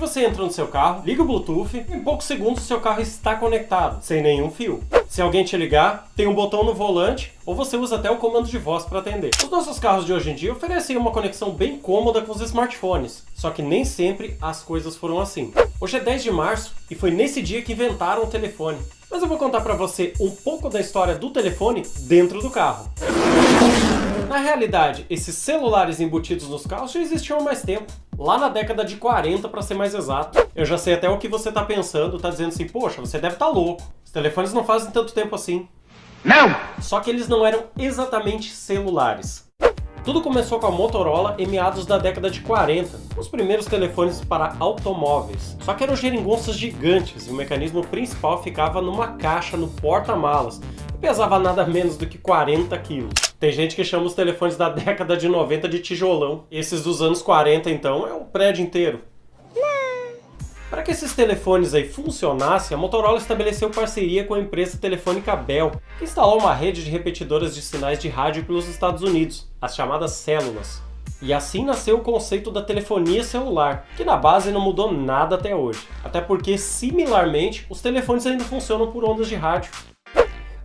você entra no seu carro, liga o Bluetooth e em poucos segundos o seu carro está conectado, sem nenhum fio. Se alguém te ligar, tem um botão no volante ou você usa até o comando de voz para atender. Os nossos carros de hoje em dia oferecem uma conexão bem cômoda com os smartphones, só que nem sempre as coisas foram assim. Hoje é 10 de março e foi nesse dia que inventaram o telefone. Mas eu vou contar para você um pouco da história do telefone dentro do carro. Na realidade, esses celulares embutidos nos carros já existiam há mais tempo. Lá na década de 40, para ser mais exato. Eu já sei até o que você tá pensando, tá dizendo assim, poxa, você deve estar louco. Os telefones não fazem tanto tempo assim. Não! Só que eles não eram exatamente celulares. Tudo começou com a Motorola em meados da década de 40, os primeiros telefones para automóveis. Só que eram geringonças gigantes e o mecanismo principal ficava numa caixa no porta-malas e pesava nada menos do que 40 quilos. Tem gente que chama os telefones da década de 90 de tijolão. Esses dos anos 40, então, é um prédio inteiro. Para que esses telefones aí funcionassem, a Motorola estabeleceu parceria com a empresa telefônica Bell, que instalou uma rede de repetidoras de sinais de rádio pelos Estados Unidos, as chamadas células. E assim nasceu o conceito da telefonia celular, que na base não mudou nada até hoje. Até porque, similarmente, os telefones ainda funcionam por ondas de rádio.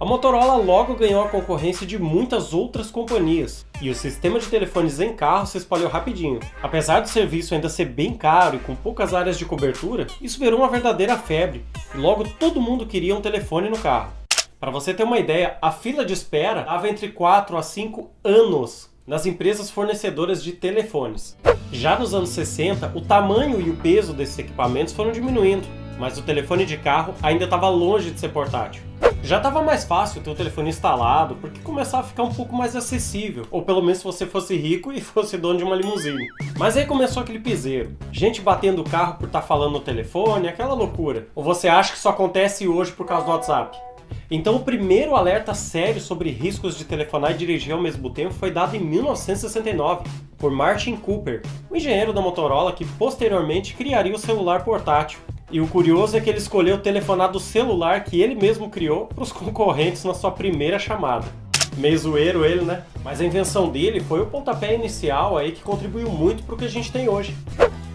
A Motorola logo ganhou a concorrência de muitas outras companhias, e o sistema de telefones em carro se espalhou rapidinho. Apesar do serviço ainda ser bem caro e com poucas áreas de cobertura, isso virou uma verdadeira febre, e logo todo mundo queria um telefone no carro. Para você ter uma ideia, a fila de espera estava entre 4 a 5 anos nas empresas fornecedoras de telefones. Já nos anos 60, o tamanho e o peso desses equipamentos foram diminuindo, mas o telefone de carro ainda estava longe de ser portátil. Já estava mais fácil ter o telefone instalado, porque começava a ficar um pouco mais acessível, ou pelo menos se você fosse rico e fosse dono de uma limusine. Mas aí começou aquele piseiro, gente batendo o carro por estar falando no telefone, aquela loucura. Ou você acha que isso acontece hoje por causa do WhatsApp? Então o primeiro alerta sério sobre riscos de telefonar e dirigir ao mesmo tempo foi dado em 1969, por Martin Cooper, o engenheiro da Motorola que posteriormente criaria o celular portátil. E o curioso é que ele escolheu telefonar do celular que ele mesmo criou para os concorrentes na sua primeira chamada. Meio zoeiro ele, né? Mas a invenção dele foi o pontapé inicial aí que contribuiu muito para o que a gente tem hoje.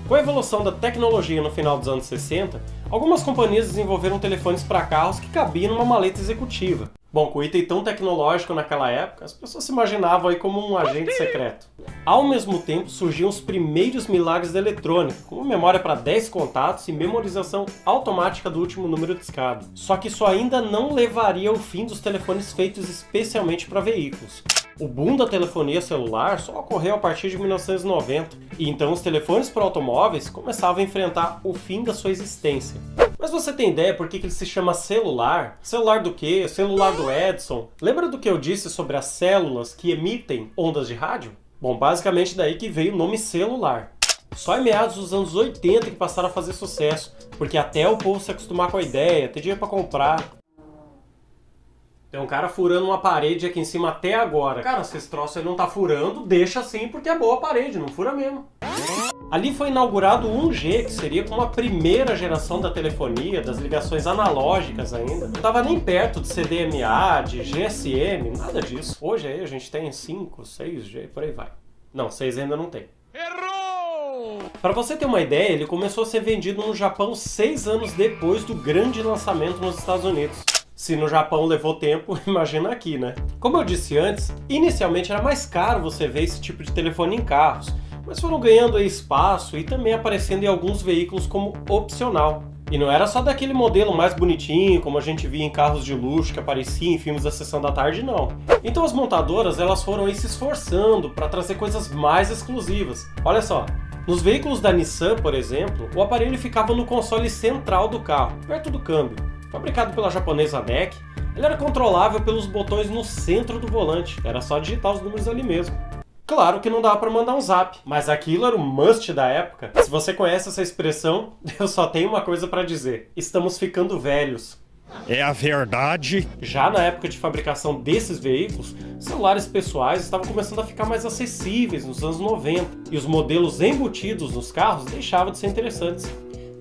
Com a evolução da tecnologia no final dos anos 60, algumas companhias desenvolveram telefones para carros que cabiam numa maleta executiva. Bom, com o item tão tecnológico naquela época, as pessoas se imaginavam aí como um agente secreto. Ao mesmo tempo, surgiam os primeiros milagres da eletrônica, como memória para 10 contatos e memorização automática do último número discado. Só que isso ainda não levaria ao fim dos telefones feitos especialmente para veículos. O boom da telefonia celular só ocorreu a partir de 1990, e então os telefones para automóveis começavam a enfrentar o fim da sua existência. Mas você tem ideia por que ele se chama celular? Celular do quê? Celular do Edison? Lembra do que eu disse sobre as células que emitem ondas de rádio? Bom, basicamente daí que veio o nome celular. Só em meados dos anos 80 que passaram a fazer sucesso, porque até o povo se acostumar com a ideia, ter dinheiro para comprar. Tem um cara furando uma parede aqui em cima até agora. Cara, se esse troço aí não tá furando, deixa assim porque é boa a parede, não fura mesmo. Ali foi inaugurado o 1G, que seria como a primeira geração da telefonia, das ligações analógicas ainda. Não estava nem perto de CDMA, de GSM, nada disso. Hoje aí a gente tem 5, 6G, por aí vai. Não, 6 ainda não tem. Errou! Para você ter uma ideia, ele começou a ser vendido no Japão 6 anos depois do grande lançamento nos Estados Unidos. Se no Japão levou tempo, imagina aqui, né? Como eu disse antes, inicialmente era mais caro você ver esse tipo de telefone em carros, mas foram ganhando aí espaço e também aparecendo em alguns veículos como opcional. E não era só daquele modelo mais bonitinho, como a gente via em carros de luxo que aparecia em filmes da Sessão da Tarde, não. Então as montadoras elas foram aí se esforçando para trazer coisas mais exclusivas. Olha só, nos veículos da Nissan, por exemplo, o aparelho ficava no console central do carro, perto do câmbio. Fabricado pela japonesa NEC, ele era controlável pelos botões no centro do volante, era só digitar os números ali mesmo. Claro que não dava para mandar um zap, mas aquilo era o must da época. Se você conhece essa expressão, eu só tenho uma coisa para dizer: estamos ficando velhos. É a verdade. Já na época de fabricação desses veículos, celulares pessoais estavam começando a ficar mais acessíveis nos anos 90, e os modelos embutidos nos carros deixavam de ser interessantes.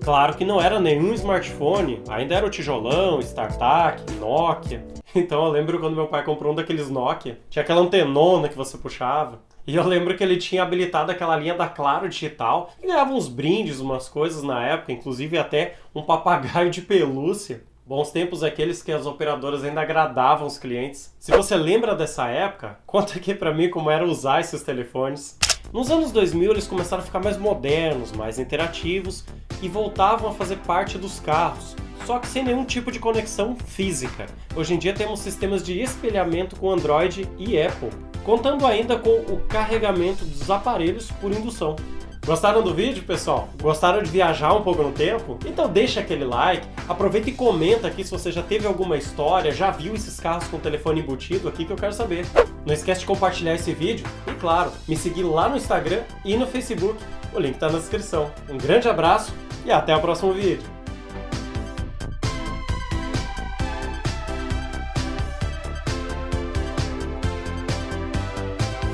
Claro que não era nenhum smartphone, ainda era o tijolão, StarTAC, Nokia. Então eu lembro quando meu pai comprou um daqueles Nokia, tinha aquela antenona que você puxava. E eu lembro que ele tinha habilitado aquela linha da Claro Digital e ganhava uns brindes, umas coisas na época, inclusive até um papagaio de pelúcia. Bons tempos aqueles que as operadoras ainda agradavam os clientes. Se você lembra dessa época, conta aqui pra mim como era usar esses telefones. Nos anos 2000 eles começaram a ficar mais modernos, mais interativos e voltavam a fazer parte dos carros, só que sem nenhum tipo de conexão física. Hoje em dia temos sistemas de espelhamento com Android e Apple, contando ainda com o carregamento dos aparelhos por indução. Gostaram do vídeo, pessoal? Gostaram de viajar um pouco no tempo? Então deixa aquele like, aproveita e comenta aqui se você já teve alguma história, já viu esses carros com telefone embutido aqui que eu quero saber. Não esquece de compartilhar esse vídeo e, claro, me seguir lá no Instagram e no Facebook. O link está na descrição. Um grande abraço e até o próximo vídeo.